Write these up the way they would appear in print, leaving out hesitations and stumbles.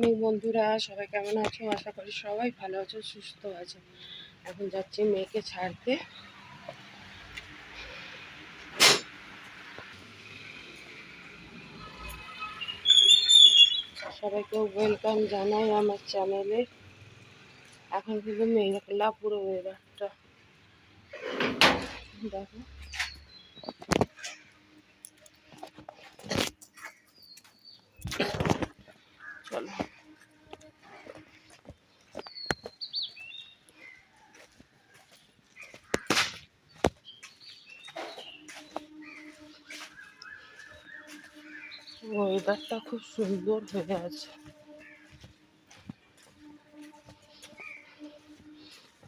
Morning বন্ধুরা, সবাই কেমন আছো? আশা করি সবাই ভালো আছো, সুস্থ আছো। এখন যাচ্ছি মেয়েকে ছাড়তে। সবাইকে ওয়েলকাম জানাই আমার চ্যানেলে। এখন কিন্তু মেঘলা পুরো ওয়েদারটা দেখো। চলো ওয়েদারটা খুব সুন্দর হয়ে আছে।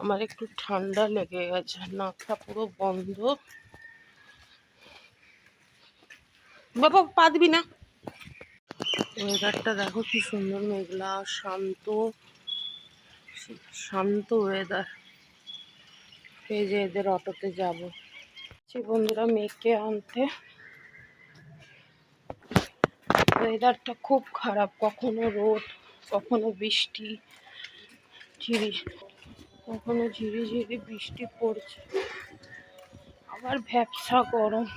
আমার একটু ঠান্ডা লেগে গেছে, নাকটা পুরো বন্ধ। বাবা পা দিবি না। ওয়েদারটা দেখো কি সুন্দর, মেঘলা, শান্ত শান্ত ওয়েদার। এই যে এদের অটোতে যাবো বন্ধুরা মেয়েকে আনতে। ওয়েদারটা খুব খারাপ, কখনো রোদ, কখনো বৃষ্টি, কখনো ঝিরিঝিরি বৃষ্টি পড়ছে, আবার ভ্যাপসা গরম।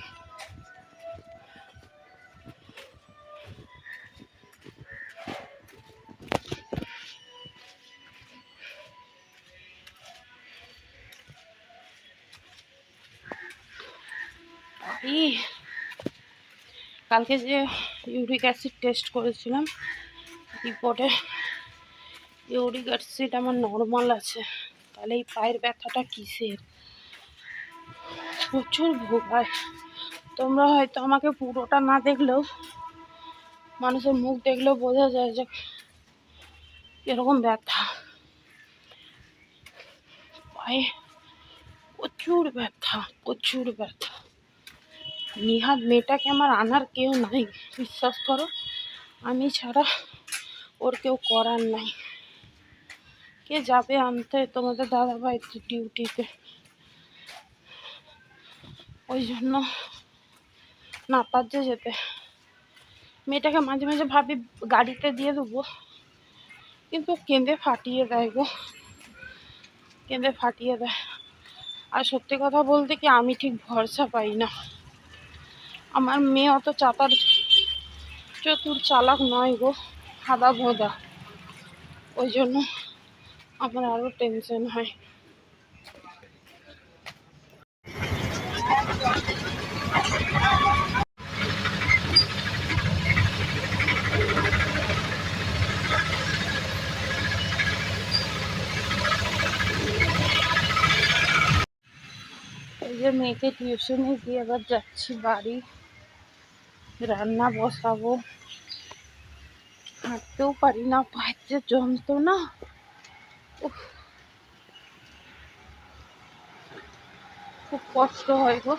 কালকে যে ইউরিক অ্যাসিড টেস্ট করেছিলাম, রিপোর্টে ইউরিক অ্যাসিড আমার নর্মাল আছে। তাহলে এই পায়ের ব্যথাটা কিসের? প্রচুর ভোগায়। তোমরা হয়তো আমাকে পুরোটা না দেখলেও, মানুষের মুখ দেখলেও বোঝা যায় যে এরকম ব্যথা। পায়ে প্রচুর ব্যথা, প্রচুর ব্যথা। নিহাত মেয়েটাকে আমার আনার কেউ নাই, বিশ্বাস করো। আমি ছাড়া ওর কেউ করার নাই। কে যাবে আনতে? তোমাদের দাদাভাই ডিউটিতে, ওই জন্য না পারছে যেতে। মেয়েটাকে মাঝে মাঝে ভাবি গাড়িতে দিয়ে দেবো, কিন্তু কেঁদে ফাটিয়ে দেয় গো, কেঁদে ফাটিয়ে দেয়। আর সত্যি কথা বলতে কি, আমি ঠিক ভরসা পাই না। আমার মেয়ে অত চতুর চালাক নয় গো, হাদা ভোদা। ওই জন্য আমার আরো টেনশন হয়। এই যে মেয়েকে টিউশনে দিয়ে এবার যাচ্ছি বাড়ি, রান্না বসাবো। হাঁটতেও পারি না, পায়ের যে যন্ত্রণা, খুব কষ্ট হয় গো।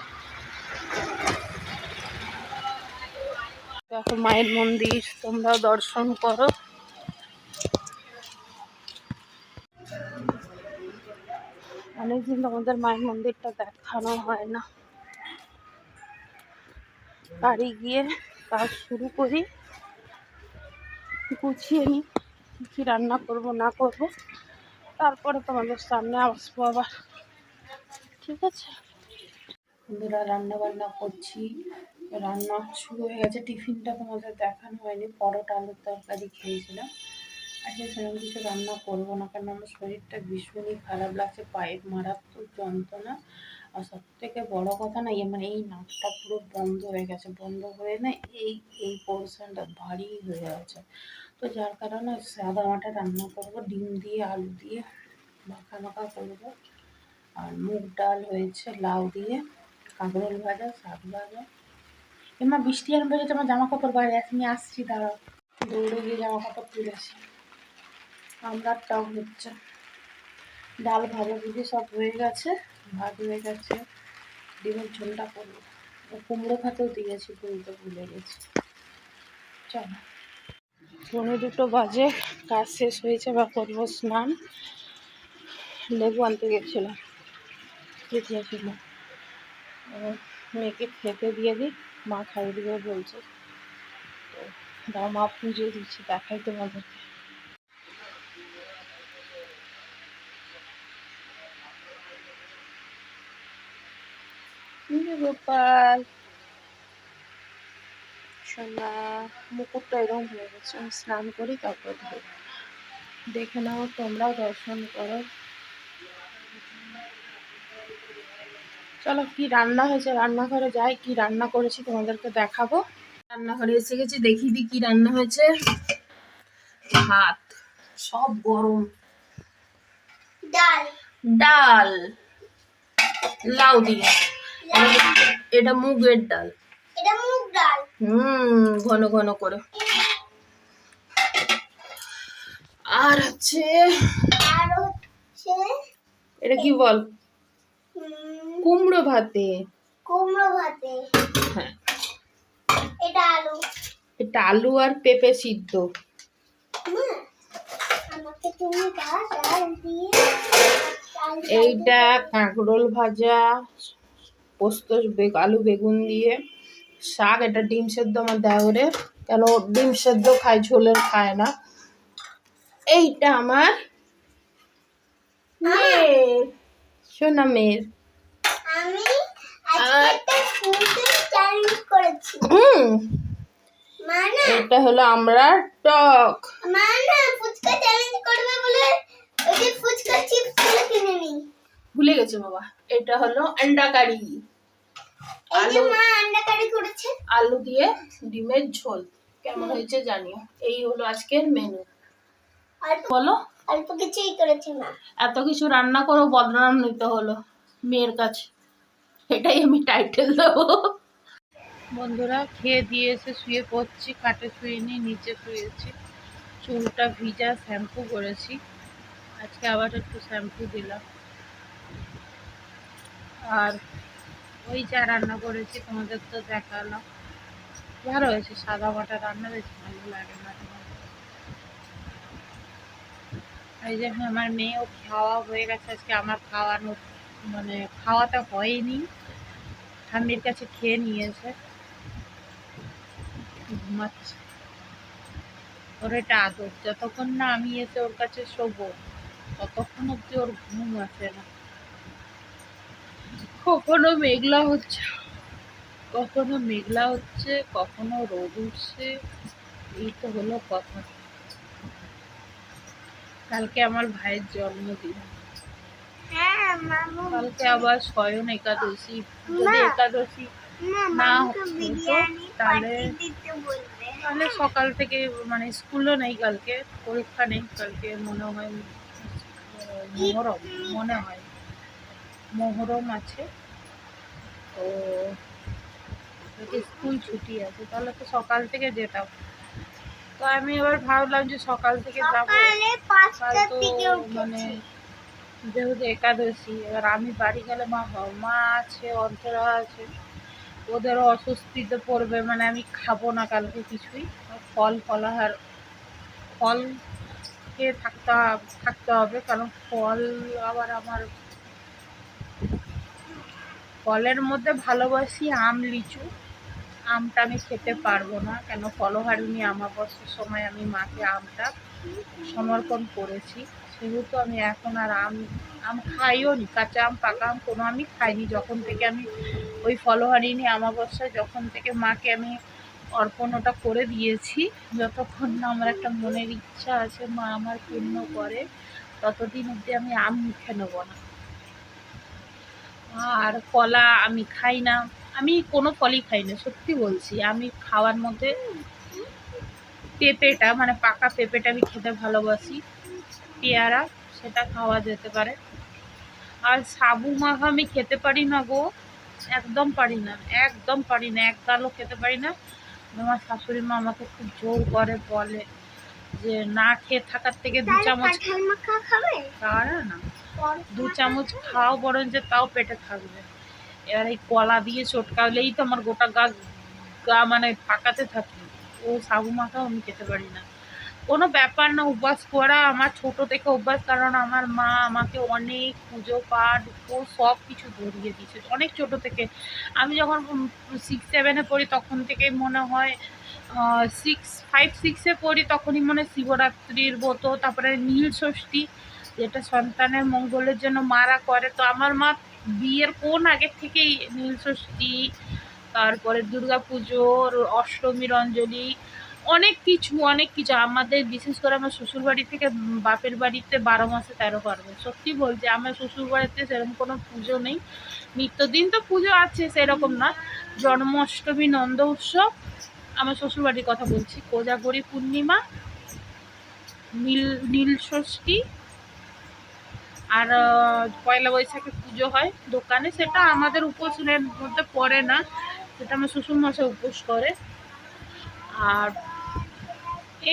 দেখো মায়ের মন্দির, তোমরাও দর্শন করো। অনেকদিন তোমাদের মায়ের মন্দিরটা দেখানো হয় না। বাড়ি গিয়ে কাজ শুরু করি, গুছিয়ে নিই কি রান্না করব না করব, তারপরে তোমাদের সামনে আসবো আবার। ঠিক আছে বন্ধুরা, রান্না বান্না করছি, রান্না শুরু হয়ে গেছে। টিফিনটা তোমাদের দেখানো হয়নি, পরোটা আলুর তরকারি খেয়েছিলাম। আজকে সেরকম কিছু রান্না করবো না, কারণ আমার শরীরটা ভীষণই খারাপ লাগছে, পায়ের মারাত্মক যন্ত্রণা। আর সব থেকে বড় কথা না, মানে এই নাকটা পুরো বন্ধ হয়ে গেছে, বন্ধ হয়ে না এই পোর্শনটা ভারী হয়ে আছে। তো যার কারণে সাদা মাটা রান্না করবো, ডিম দিয়ে আলু দিয়ে মাখা মাখা করবো। আর মুগ ডাল হয়েছে, লাউ দিয়ে, কাঁকরোল ভাজা, শাক ভাজা। এমা বৃষ্টি আরম্ভ হয়ে গেছে, আমার জামা কাপড় বাইরে আমি আসছি, দাঁড়াও। দৌড়ে গিয়ে জামা কাপড় তুলেছি। আমরাটাও হচ্ছে, ডাল ভাজাভুজি সব হয়ে গেছে, ভাত হয়ে গেছে, ডিমের ঝোলটা করবো। কুমড়ো ভাতেও দিয়েছি, বলতে ভুলে গেছি। চলো, 1:45 বাজে, কাজ শেষ হয়েছে, বা করবো স্নান। লেবু আনতে গেছিলাম, ছিল। মেয়েকে খেতে দিয়ে দিই, মা খাইয়ে দিবে বলছে। তো দাও, মা পুজো দিচ্ছি, দেখাই তোমাদেরকে। গোপাল সোনা, মুকুটটা এরকম হয়ে গেছে, আমি স্নান করি তারপর ধরো। দেখে নাও, তোমরাও দর্শন করো। চলো, কি রান্না হয়েছে রান্নাঘরে যাই, কি রান্না করেছি তোমাদেরকে দেখাবো। রান্নাঘরে এসে গেছি, দেখিয়ে দিই কি রান্না হয়েছে। ভাত সব গরম, ডাল ডাল লাউ দিয়ে, এটা মুগের ডাল, এটা মুগ ডাল, ঘন ঘন করে। আর হচ্ছে এটা কি বল, কুমড়ো ভাতে, হ্যাঁ এটা আলু আর পেঁপে সিদ্ধ। এইটা কাঁকরোল ভাজা, পোস্ত আলু বেগুন দিয়ে, শাক, এটা ডিম সেদ্ধ আমার দেওরের, কেন ডিম সেদ্ধ খায়, ঝোলের খায় না। এইটা আমার মেয়ের, সোনা মেয়ের। এটা হলো আমরা টক, ভুলে গেছে বাবা। এটা হলো আন্ডা কারি, আলু দিয়ে ডিমের ঝোল। কেমন হয়েছে জানিও। এই হলো আজকের মেনু। বলো, অল্প কিছুই করেছি না, এত কিছু রান্না করো, বদনাম নিতে হলো মেয়ের কাছে, এটাই আমি টাইটেল দেবো। বন্ধুরা, খেয়ে দিয়ে এসে শুয়ে পড়ছি, খাটে শুয়ে নিয়ে নিচে শুয়েছি, চুলটা ভিজা, শ্যাম্পু করেছি, আজকে আবার একটু শ্যাম্পু দিলাম। আর ওই যা রান্না করেছি তোমাদের তো দেখালাম, ভালো হয়েছে, সাদা বাটা রান্না বেশি ভালো লাগে না। এই যে আমার মেয়েও খাওয়া হয়ে গেছে, আজকে আমার খাওয়ানো মানে খাওয়াটা হয়নি, ঠাম্মির কাছে খেয়ে নিয়েছে, ঘুমাচ্ছে। ওর এটা আদর, যতক্ষণ না আমি এসে ওর কাছে শোবো ততক্ষণ অব্দি ওর ঘুম আসে না। কখনো মেঘলা হচ্ছে, কখনো মেঘলা হচ্ছে, কখনো রোদ উঠছে, এই তো হলো কথা। কালকে আমার ভাইয়ের জন্মদিন, কালকে আবার স্বয়ন একাদশী, যদি একাদশী না হতো তাহলে তাহলে সকাল থেকে, মানে স্কুলও নেই কালকে, পরীক্ষা নেই কালকে, মনে হয় মহরম, মনে হয় মহরম আছে, তো স্কুল ছুটি আছে, তাহলে তো সকাল থেকে যেতাম। তো আমি এবার ভাবলাম যে সকাল থেকে যাবো, তো মানে যেহেতু একাদশী, এবার আমি বাড়ি গেলে মা আছে, অন্তরা আছে, ওদেরও অস্বস্তিতে পড়বে, মানে আমি খাবো না কালকে কিছুই, ফলাহার ফল খেয়ে থাকতে হবে, কারণ ফল আবার আমার, ফলের মধ্যে ভালোবাসি আম, লিচু। আমটা আমি খেতে পারবো না, কেন ফলহারিণী অমাবস্যার সময় আমি মাকে আমটা সমর্পণ করেছি, সেহেতু আমি এখন আর আম খাইও নি, কাঁচা আম পাকা আম কোনো আমি খাইনি, যখন থেকে আমি ওই ফলহারিণী অমাবস্যায় যখন থেকে মাকে আমি অর্পণ ওটা করে দিয়েছি, যতক্ষণ না আমার একটা মনের ইচ্ছা আছে মা আমার পূর্ণ করে, ততদিন অবধি আমি আম মুখে নেবো না। আর কলা আমি খাই না, আমি কোনো ফলই খাই না, সত্যি বলছি। আমি খাওয়ার মধ্যে পেঁপেটা, মানে পাকা পেঁপেটা আমি খেতে ভালোবাসি, পেয়ারা সেটা খাওয়া যেতে পারে। আর সাবু মাখা আমি খেতে পারি না গো, একদম পারি না, একদম পারি না, এক গালও খেতে পারি না। আমার শাশুড়ি মা আমাকে খুব জোর করে বলে যে না খেয়ে থাকার থেকে 2 চামচ খাওয়া না, 2 চামচ খাও বরং, যে তাও পেটে থাকবে। এবার এই কলা দিয়ে চটকালেই তো আমার গোটা গা মানে পাকাতে থাকি, ও সাবু মাখাও আমি খেতে পারি না। কোনো ব্যাপার না, উপবাস করা আমার ছোট থেকে অভ্যাস, কারণ আমার মা আমাকে অনেক পুজো পাঠ ও সব কিছু ধরিয়ে দিয়েছে অনেক ছোট থেকে। আমি যখন 6-7-এ পড়ি তখন থেকেই মনে হয়, 5-6-এ পড়ি তখনই মনে শিবরাত্রির ব্রত, তারপরে নীল ষষ্ঠী, যেটা সন্তানের মঙ্গলের জন্য মারা করে, তো আমার মা বিয়ের কোন আগের থেকেই নীলষষ্ঠী, তারপরে দুর্গাপুজোর অষ্টমীর অঞ্জলি, অনেক কিছু অনেক কিছু আমাদের, বিশেষ করে আমার শ্বশুর বাড়ি থেকে বাপের বাড়িতে 12 মাসে 13 পার্বণ। সত্যি বলছি, আমার শ্বশুর বাড়িতে সেরকম কোনো পুজো নেই। নিত্যদিন তো পুজো আছে সেরকম না, জন্মাষ্টমী, নন্দ উৎসব, আমার শ্বশুর বাড়ির কথা বলছি, কোজাগরী পূর্ণিমা, নীলষষ্ঠী, আর পয়লা বৈশাখে পুজো হয় দোকানে, সেটা আমাদের উপোসের মধ্যে পড়ে না, সেটা আমার শ্বশুর মশাই উপোস করে। আর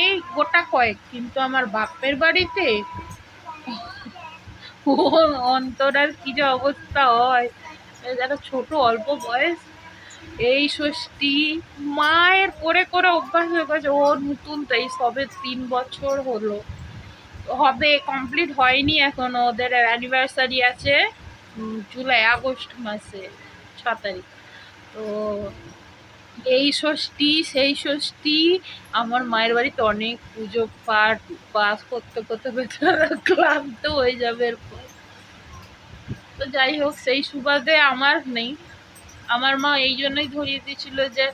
এই গোটা কয়েক, কিন্তু আমার বাপের বাড়িতে ও অন্তরার কি যে অবস্থা হয়, যারা ছোট অল্প বয়স, এই ষষ্ঠী মায়ের করে করে অভ্যাস হয়ে গেছে। ওর নতুন তো এই সবে 3 বছর হলো, হবে, কমপ্লিট হয়নি এখনো। ওদের অ্যানিভার্সারি আছে জুলাই আগস্ট মাসে 6 তারিখ। তো এই ষষ্ঠী সেই ষষ্ঠী, আমার মায়ের বাড়িতে অনেক পুজো পাঠ উপাস করতে করতে বেচারা ক্লান্ত হয়ে যাবে এরপর। তো যাই হোক, সেই সুবাদে আমার নেই। আমার মা এই জন্যই ধরিয়ে দিয়েছিল যে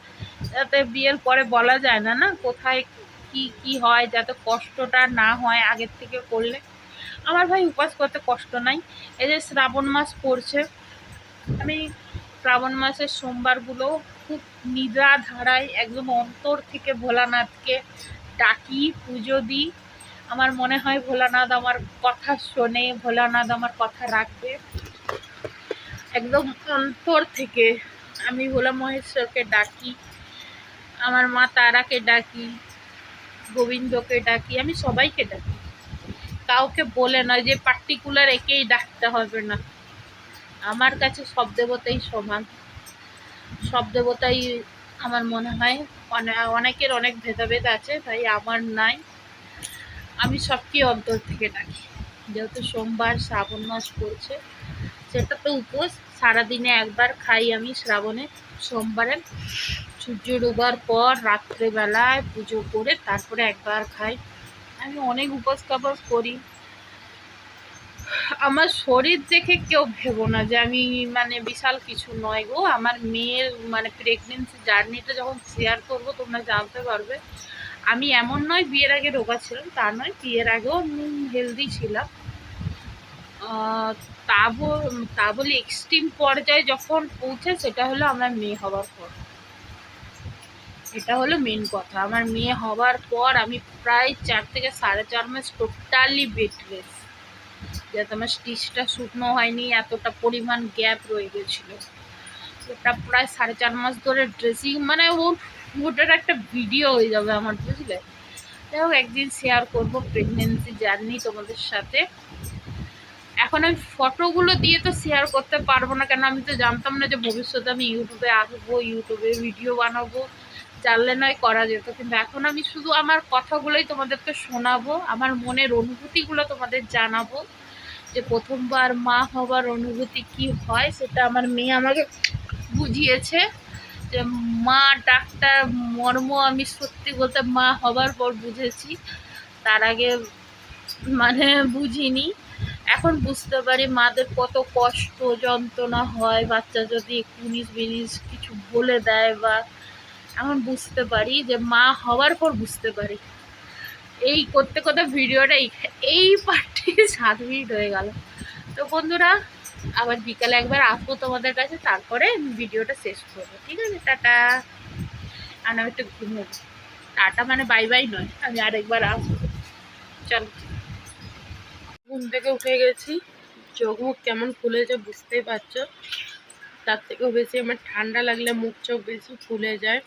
যাতে বিয়ের পরে বলা যায় না না কোথায় কি কি হয়, যাতে কষ্টটা না হয় আগের থেকে করলে। আমার ভাই উপাস করতে কষ্ট নাই। এই যে শ্রাবণ মাস পড়ছে, আমি শ্রাবণ মাসের সোমবারগুলো খুব নিদ্রা ধারায় একদম অন্তর থেকে ভোলানাথকে ডাকি, পুজো দিই। আমার মনে হয় ভোলানাথ আমার কথা শোনে, ভোলানাথ আমার কথা রাখবে। একদম অন্তর থেকে আমি ভোলা মহেশ্বরকে ডাকি, আমার মা তারাকে ডাকি, গোবিন্দকে ডাকি, আমি সবাইকে ডাকি, কাউকে বলে নয় যে পার্টিকুলার একেই ডাকতে হবে না। আমার কাছে সব দেবতাই সমান, সব দেবতাই আমার মনে হয়, অনেকের অনেক ভেদাভেদ আছে, তাই আমার নাই। আমি সবকে অন্তর থেকে ডাকি। যেহেতু সোমবার শ্রাবণ মাস পড়ছে, সেটা তো উপোস, সারাদিনে একবার খাই আমি শ্রাবণে সোমবারে, সূর্য ডোবার পর রাত্রেবেলায় পুজো করে তারপরে একবার খাই। আমি অনেক উপোস তাপস করি। আমার শরীর দেখে কেউ ভেবো না যে আমি মানে বিশাল কিছু নয় গো। আমার মেয়ের মানে প্রেগনেন্সি জার্নিটা যখন শেয়ার করবো তোমরা জানতে পারবে। আমি এমন নয় বিয়ের আগে রোগা ছিলাম, তা নয়, বিয়ের আগেও আমি হেলদি ছিলাম। তা বলে এক্সট্রিম পর্যায়ে যখন পৌঁছে, সেটা হলো আমার মেয়ে হওয়ার পর। এটা হলো মেন কথা। আমার মেয়ে হওয়ার পর আমি প্রায় 4 থেকে 4.5 মাস টোটালি বেড রেস্ট, যাতে আমার স্টিচটা শুকনো হয়নি, এতটা পরিমাণ গ্যাপ রয়ে গেছিলো। ওটা প্রায় 4.5 মাস ধরে ড্রেসিং, মানে ওটার একটা ভিডিও হয়ে যাবে আমার, বুঝলে। যাই হোক, একদিন শেয়ার করবো প্রেগনেন্সি জার্নি তোমাদের সাথে। এখন আমি ফটোগুলো দিয়ে তো শেয়ার করতে পারবো না, কেন আমি তো জানতাম না যে ভবিষ্যতে আমি ইউটিউবে আসবো, ইউটিউবে ভিডিও বানাবো। জানলে নয় করা যেত, কিন্তু এখন আমি শুধু আমার কথাগুলোই তোমাদেরকে শোনাবো, আমার মনের অনুভূতিগুলো তোমাদের জানাবো, যে প্রথমবার মা হবার অনুভূতি কি হয় সেটা আমার মেয়ে আমাকে বুঝিয়েছে। যে মা ডাক্তার মর্ম আমি সত্যি বলতে মা হবার পর বুঝেছি, তার আগে মানে বুঝিনি। এখন বুঝতে পারি মাদের কত কষ্ট যন্ত্রণা হয়, বাচ্চা যদি 19-20 কিছু বলে দেয়, বা এখন বুঝতে পারি যে মা হওয়ার পর বুঝতে পারি। এই করতে করতে ভিডিওটা এই পার্টে 7 মিনিট হয়ে গেল। তো বন্ধুরা, আবার বিকালে একবার আসবো তোমাদের কাছে, তারপরে ভিডিওটা শেষ করবো, ঠিক আছে? টাটা। আর আমি একটু ঘুমোবো। টাটা মানে বাই বাই নয়, আমি আরেকবার আসবো। চলো। ঘুম থেকে উঠে গেছি, চোখ মুখ কেমন ফুলেছে বুঝতেই পারছো। তার থেকেও বেশি আমার ঠান্ডা লাগলে মুখ চোখ বেশি ফুলে যায়,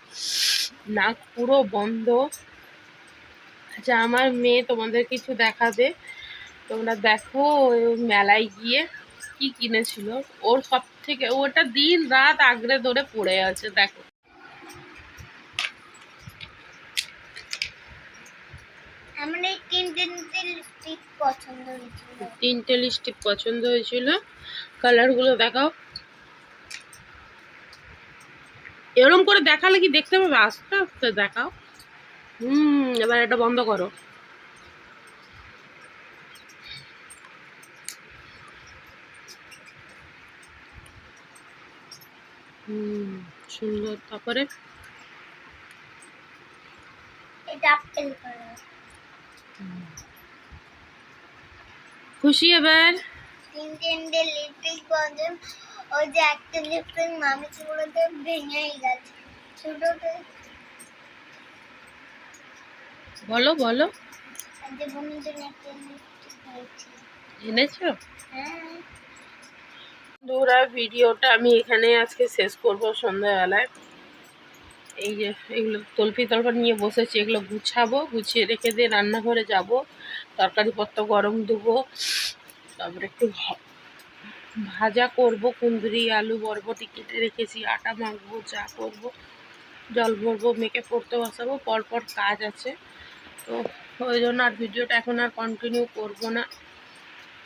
নাক পুরো বন্ধ। আচ্ছা, আমার মেয়ে তোমাদের কিছু দেখাবে, তোমরা দেখো মেলায় গিয়ে কি কিনেছিল। ওর সব থেকে, ওটা দিন রাত আগড়ে ধরে পড়ে আছে, দেখো। আমার এই তিনটে লিপস্টিক পছন্দ হয়েছিল। 3টে লিপস্টিক পছন্দ হয়েছিল। কালারগুলো দেখাও। এরকম করে দেখালে কি দেখতে পাবে? আস্তে আস্তে দেখাও। এবার এটা বন্ধ করো। সুন্দর। তারপরে এটা আপেল কালার। খুশি এবার? তিনটে লিপস্টিক বানাম, ওই যে একটা লিপস্টিক মামি চুড়োতে ভেঙেই গেছে ছোটতে। বলো বলো। যে বোনের জন্য একটা লিপস্টিক নিয়েছি। এনেছো? হ্যাঁ। বন্ধুরা, ভিডিওটা আমি এখানে আজকে শেষ করব সন্ধ্যাবেলায়। এই যে এগুলো তলপি নিয়ে বসেছি, এগুলো গুছাবো, গুছিয়ে রেখে দিয়ে রান্নাঘরে যাব, তরকারিপত্র গরম দেবো, তারপরে একটু ভাজা করব, কুঁদরি আলু বরবটি কেটে রেখেছি, আটা মাখবো, চা করব, জল ভরবো, মেয়েকে পড়তে বসাবো, পরপর কাজ আছে। তো ওই জন্য আর ভিডিওটা এখন আর কন্টিনিউ করব না।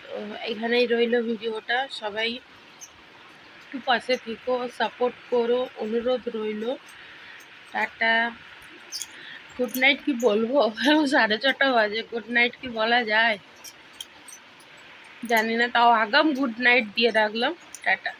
তো এখানেই রইল ভিডিওটা। সবাই একটু পাশে থেকো, সাপোর্ট করো, অনুরোধ রইল। Tata, good night. কি বলবো, 6:30 বাজে, গুড নাইট কি বলা যায় জানি না, তাও আগাম গুড নাইট দিয়ে রাখলাম। টাটা।